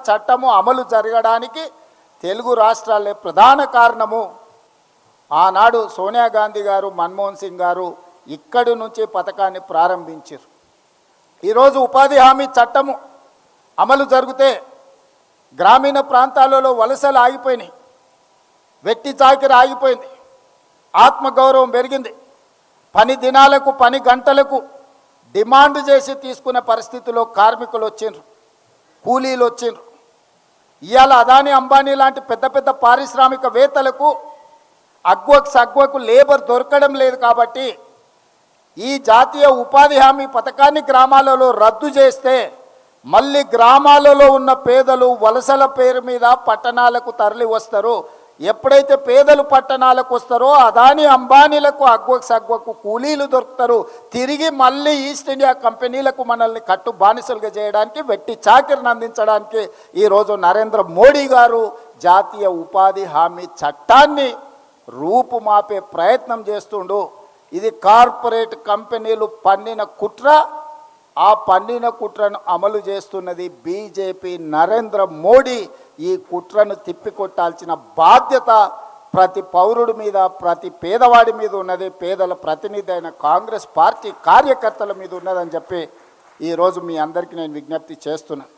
చట్టము అమలు జరగడానికి తెలుగు రాష్ట్రాలే ప్రధాన కారణము. ఆనాడు సోనియా గాంధీ గారు, మన్మోహన్ సింగ్ గారు ఇక్కడి నుంచి పథకాన్ని ప్రారంభించారు. ఈరోజు ఉపాధి హామీ చట్టము అమలు జరిగితే గ్రామీణ ప్రాంతాలలో వలసలు ఆగిపోయినాయి, వెట్టి చాకిరి ఆగిపోయింది, ఆత్మగౌరవం పెరిగింది. పని దినాలకు, పని గంటలకు డిమాండ్ చేసి తీసుకునే పరిస్థితిలో కార్మికులు వచ్చిండ్రు, కూలీలు వచ్చిండ్రు. ఇవాళ అదానీ, అంబానీ లాంటి పెద్ద పెద్ద పారిశ్రామికవేత్తలకు అగ్వకు లేబర్ దొరకడం లేదు. కాబట్టి ఈ జాతీయ ఉపాధి హామీ పథకాన్ని గ్రామాలలో రద్దు చేస్తే మళ్ళీ గ్రామాలలో ఉన్న పేదలు వలసల పేరు మీద పట్టణాలకు తరలి వస్తారు. ఎప్పుడైతే పేదలు పట్టణాలకు వస్తారో అదానీ, అంబానీలకు అగ్వకు కూలీలు దొరుకుతారు. తిరిగి మళ్ళీ ఈస్ట్ ఇండియా కంపెనీలకు మనల్ని కట్టు బానిసలుగా చేయడానికి, వెట్టి చాకిరిని అందించడానికి ఈరోజు నరేంద్ర మోడీ గారు జాతీయ ఉపాధి హామీ చట్టాన్ని రూపుమాపే ప్రయత్నం చేస్తుండు. ఇది కార్పొరేట్ కంపెనీలు పన్నిన కుట్ర. ఆ పన్నిన కుట్రను అమలు చేస్తున్నది బీజేపీ, నరేంద్ర మోడీ. ఈ కుట్రను తిప్పికొట్టాల్సిన బాధ్యత ప్రతి పౌరుడి మీద, ప్రతి పేదవాడి మీద ఉన్నది. పేదల ప్రతినిధి అయిన కాంగ్రెస్ పార్టీ కార్యకర్తల మీద ఉన్నదని చెప్పి ఈరోజు మీ అందరికీ నేను విజ్ఞప్తి చేస్తున్నాను.